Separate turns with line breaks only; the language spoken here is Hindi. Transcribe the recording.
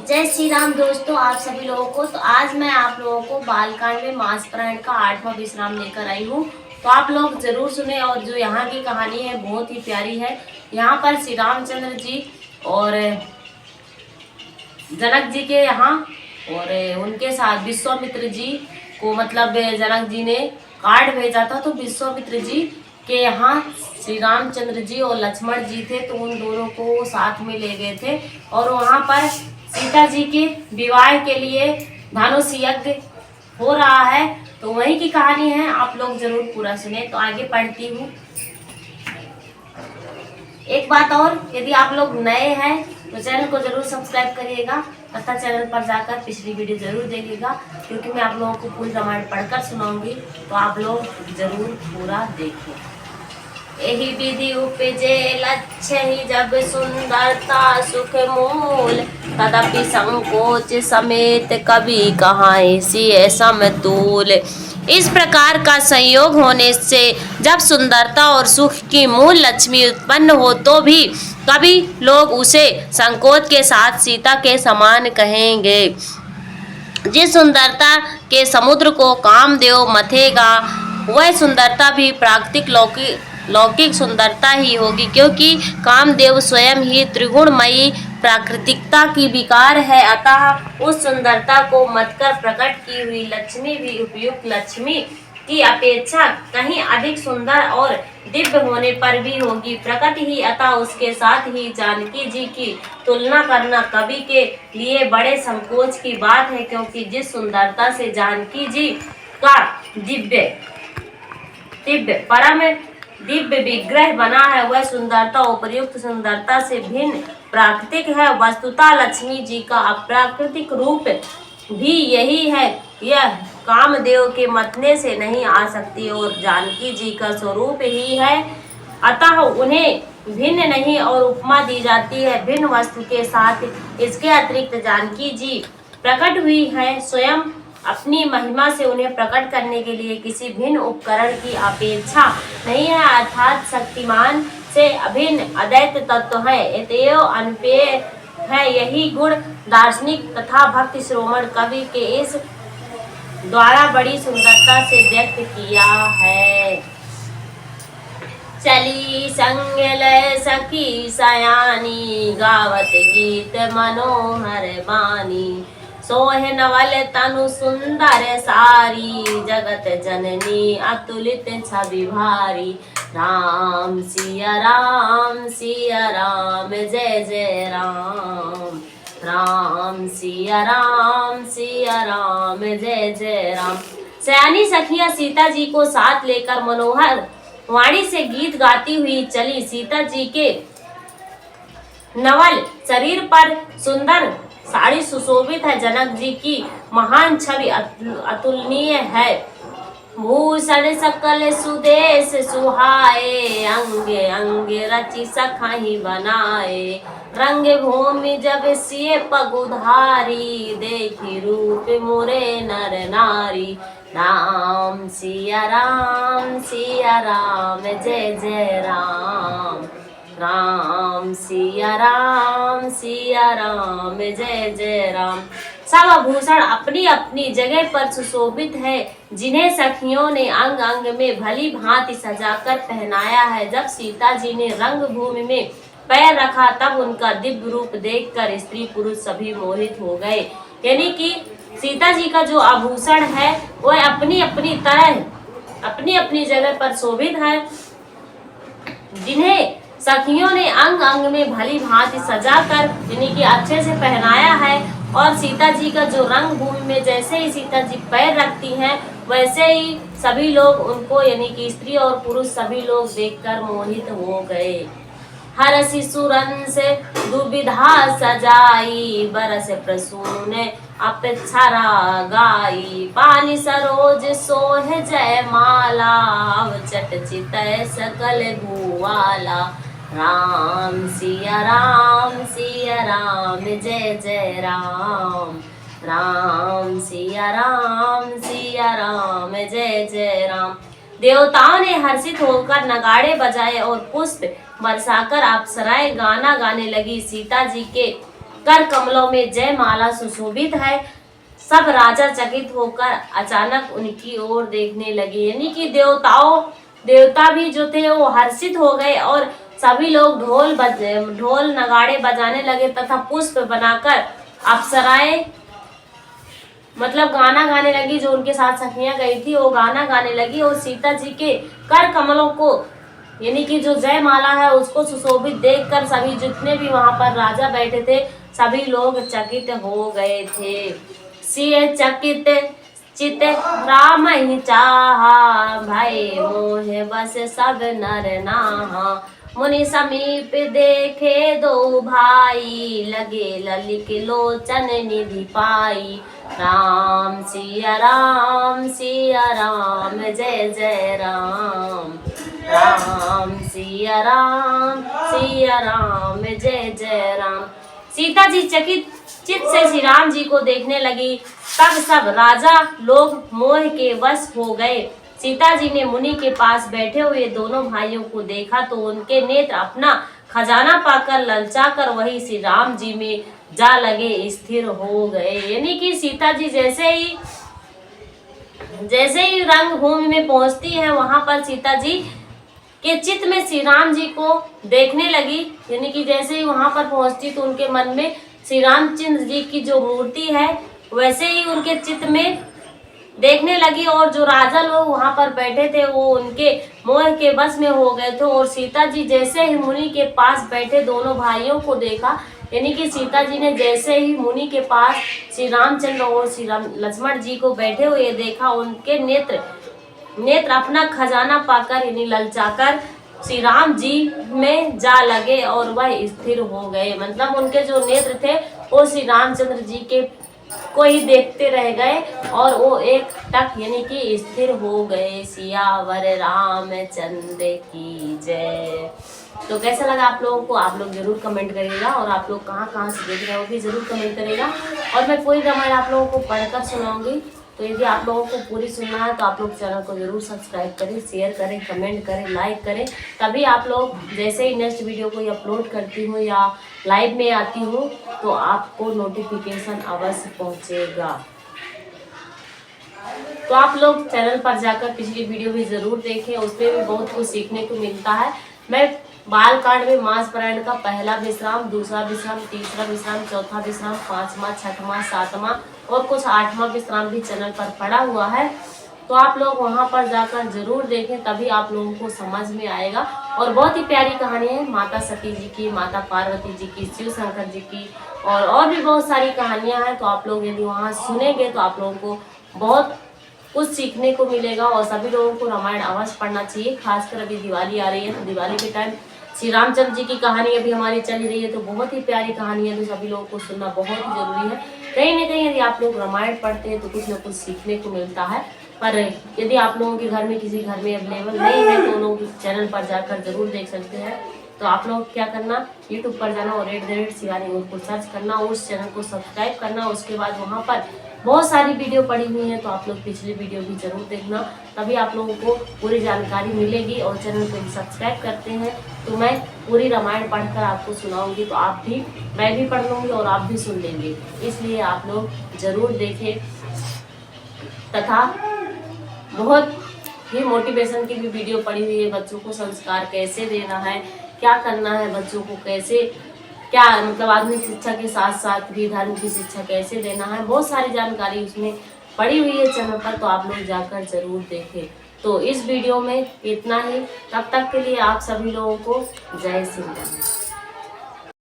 जय श्री राम दोस्तों, आप सभी लोगों को। तो आज मैं आप लोगों को बालकांड में मांसपहरण का 8वां विश्राम लेकर आई हूँ। तो आप लोग जरूर सुने। और जो यहाँ की कहानी है बहुत ही प्यारी है। यहाँ पर श्री रामचंद्र जी और जनक जी के यहाँ और उनके साथ विश्वामित्र जी को, मतलब जनक जी ने कार्ड भेजा था। तो विश्वामित्र जी के यहाँ श्री रामचंद्र जी और लक्ष्मण जी थे, तो उन दोनों को साथ में ले गए थे। और वहाँ पर सीता जी के विवाह के लिए धनुष यज्ञ हो रहा है। तो वही की कहानी है, आप लोग जरूर पूरा सुने। तो आगे पढ़ती हूँ। एक बात और, यदि आप लोग नए हैं तो चैनल को जरूर सब्सक्राइब करिएगा तथा चैनल पर जाकर पिछली वीडियो जरूर देखिएगा, क्योंकि मैं आप लोगों को पूरी रामायण पढ़कर सुनाऊंगी। तो आप लोग जरूर पूरा देखिए। यही विधि उपजे लक्ष्य ही जब सुंदरता सुख मूल, तदपि संकोच समेत कभी कहाँ सी समतूल। इस प्रकार का संयोग होने से जब सुंदरता और सुख की मूल लक्ष्मी उत्पन्न हो तो भी कभी लोग उसे संकोच के साथ सीता के समान कहेंगे। जिस सुंदरता के समुद्र को कामदेव मथेगा, वह सुंदरता भी प्राकृतिक लौकिक सुंदरता ही होगी, क्योंकि कामदेव स्वयं ही त्रिगुणमयी प्राकृतिकता की विकार है। अतः उस सुंदरता को मतकर प्रकट की हुई लक्ष्मी भी उपयुक्त लक्ष्मी की अपेक्षा कहीं अधिक सुंदर और दिव्य होने पर भी होगी। प्रकट ही, अतः उसके साथ ही जानकी जी की तुलना करना कवि के लिए बड़े संकोच की बात है, क्योंकि जिस सुंदरता से जानकी जी का परम दिव्य विग्रह बना है, वह सुंदरता उपयुक्त सुंदरता से भिन्न प्राकृतिक है। वस्तुतः लक्ष्मी जी का अप्राकृतिक रूप भी यही है। यह कामदेव के मतने से नहीं आ सकती और जानकी जी का स्वरूप ही है, अतः उन्हें भिन्न नहीं और उपमा दी जाती है भिन्न वस्तु के साथ। इसके अतिरिक्त जानकी जी प्रकट हुई है स्वयं अपनी महिमा से, उन्हें प्रकट करने के लिए किसी भिन्न उपकरण की अपेक्षा नहीं है, अर्थात शक्तिमान से अभिन्न अद्वैत तत्व है। अतएव अनपेय है। यही गुण दार्शनिक तथा भक्ति श्रोमण कवि के इस द्वारा बड़ी सुंदरता से व्यक्त किया है। चली संग लय सखी सयानी, गावत गीत मनोहर बानी। सोह नवल तनु सुंदर सारी, जगत जननी अतुलित छवि भारी। राम सिया राम जय जय राम। राम सिया राम जय जय राम। सयानी सखिया सीता जी को साथ लेकर मनोहर वाणी से गीत गाती हुई चली। सीता जी के नवल शरीर पर सुंदर साड़ी सुशोभित है। जनक जी की महान छवि अतुलनीय है। भूषण सकल सुदेश सुहाए, अंगे अंगे रचि सखाही बनाए। रंग भूमि जब सिए पगुधारी, देखी रूप मोरे नर नारी। राम सिया राम जय जय राम। राम सिया राम जय जय राम। सब आभूषण अपनी अपनी जगह पर सुशोभित है, जिन्हें सखियों ने अंग अंग में भली भांति सजाकर पहनाया है। जब सीता जी ने रंग भूमि में पैर रखा, तब उनका दिव्य रूप देखकर स्त्री पुरुष सभी मोहित हो गए। यानी कि सीता जी का जो आभूषण है वह अपनी अपनी तरह अपनी अपनी जगह पर शोभित है, जिन्हें सखियों ने अंग अंग में भली भांति सजाकर यानी कि अच्छे से पहनाया है। और सीता जी का जो रंग भूमि में जैसे ही सीता जी पैर रखती हैं, वैसे ही सभी लोग उनको यानी कि स्त्री और पुरुष सभी लोग देखकर मोहित हो गए। हरसि सुरंस दुविधा सजाई, बरस प्रसून अपेक्षरा गाई। पानी सरोज सोह जय माला, अवचट चितय सकल भूवाला। राम सिया राम जय जय राम। राम सिया राम जय जय राम। देवताओं ने हर्षित होकर नगाड़े बजाए और पुष्प बरसाकर अप्सराएं गाना गाने लगी। सीता जी के कर कमलों में जय माला सुशोभित है। सब राजा चकित होकर अचानक उनकी ओर देखने लगे, यानी कि देवता भी जो थे वो हर्षित हो गए और सभी लोग ढोल नगाड़े बजाने लगे तथा पुष्प बनाकर अप्सराएं मतलब गाना गाने लगी। जो उनके साथ सखियां गई थी वो गाना गाने लगी और सीता जी के कर कमलों को यानी कि जो जय माला है उसको सुशोभित देखकर सभी जितने भी वहां पर राजा बैठे थे सभी लोग चकित हो गए थे। सिय चकित चित राम ही चाहा, भाई मोह बस सब नर नाहा। मुनि समीप देखे दो भाई, लगे ललित लोचन निधि पाई। राम सिया राम जय जय राम। राम सिया राम जय जय राम। सीता जी चकित चित से श्री राम जी को देखने लगी। तब सब राजा लोग मोह के वश हो गए। सीता जी ने मुनि के पास बैठे हुए दोनों भाइयों को देखा तो उनके नेत्र अपना खजाना पाकर ललचाकर वही श्री राम जी में जा लगे, स्थिर हो गए। यानी कि सीता जी जैसे ही रंग भूमि में पहुंचती है वहां पर सीता जी के चित्त में श्री राम जी को देखने लगी। यानी कि जैसे ही वहां पर पहुंचती तो उनके मन में श्री रामचंद्र जी की जो मूर्ति है वैसे ही उनके चित्त में देखने लगी। और जो राजा लोग वहां पर बैठे थे वो उनके मोह के बस में हो गए थे। और सीता जी जैसे ही मुनि के पास बैठे दोनों भाइयों को देखा, यानी कि सीता जी ने जैसे ही मुनि के पास श्री रामचंद्र और श्री लक्ष्मण जी को बैठे हुए देखा, उनके नेत्र अपना खजाना पाकर यानी ललचाकर श्री राम जी में जा लगे और वह स्थिर हो गए। मतलब उनके जो नेत्र थे वो श्री रामचंद्र जी के को ही देखते रह गए और वो एक टक यानी कि स्थिर हो गए। सियावर रामचंद्र की जय। तो कैसा लगा आप लोगों को? आप लोग जरूर कमेंट करिएगा और आप लोग कहाँ से देख रहे हो भी जरूर कमेंट करिएगा। और मैं पूरी रामायण आप लोगों को पढ़कर सुनाऊंगी। तो यदि आप लोगों को पूरी सुनना है तो आप लोग चैनल को जरूर सब्सक्राइब करें, शेयर करें, कमेंट करें, लाइक करें। तभी आप लोग जैसे ही नेक्स्ट वीडियो को अपलोड करती हूँ या लाइव में आती हूँ तो आपको नोटिफिकेशन अवश्य पहुँचेगा। तो आप लोग चैनल पर जाकर पिछली वीडियो भी जरूर देखें, उसमें भी बहुत कुछ सीखने को मिलता है। मैं बालकांड में मास पारायण का पहला विश्राम, दूसरा विश्राम, तीसरा विश्राम, चौथा विश्राम, पांचवा, छठवां, सातवां और कुछ आठवां विश्राम भी चैनल पर पड़ा हुआ है। तो आप लोग वहां पर जाकर जरूर देखें, तभी आप लोगों को समझ में आएगा। और बहुत ही प्यारी कहानी है माता सती जी की, माता पार्वती जी की, शिव शंकर जी की और भी बहुत सारी कहानियां हैं। तो आप लोग यदि वहां सुनेंगे तो आप लोगों को बहुत कुछ सीखने को मिलेगा। और सभी लोगों को रामायण अवश्य पढ़ना चाहिए। खासकर अभी दिवाली आ रही है तो दिवाली के टाइम श्री रामचंद्र जी की कहानी अभी हमारी चल रही है तो बहुत ही प्यारी कहानी है, तो सभी लोगों को सुनना बहुत ही जरूरी है। कहीं ना कहीं यदि आप लोग रामायण पढ़ते हैं तो कुछ ना कुछ सीखने को मिलता है। पर यदि आप लोगों के घर में किसी घर में अवेलेबल नहीं है तो लोग चैनल पर जाकर जरूर देख सकते हैं। तो आप लोग क्या करना, यूट्यूब पर जाना और @शिवानी को सर्च करना, उस चैनल को सब्सक्राइब करना। उसके बाद वहाँ पर बहुत सारी वीडियो पड़ी हुई है तो आप लोग पिछली वीडियो भी जरूर देखना, तभी आप लोगों को पूरी जानकारी मिलेगी। और चैनल को सब्सक्राइब करते हैं तो मैं पूरी रामायण पढ़कर आपको सुनाऊंगी, तो मैं भी पढ़ लूँगी और आप भी सुन लेंगे। इसलिए आप लोग जरूर देखें। तथा बहुत ही मोटिवेशन की भी वीडियो पड़ी हुई है, बच्चों को संस्कार कैसे देना है, क्या करना है बच्चों को, कैसे क्या मतलब आधुनिक शिक्षा के साथ साथ भी धर्म की शिक्षा कैसे देना है, बहुत सारी जानकारी उसमें पड़ी हुई है चैनल पर। तो आप लोग जाकर जरूर देखें। तो इस वीडियो में इतना ही, तब तक के लिए आप सभी लोगों को जय श्री राम।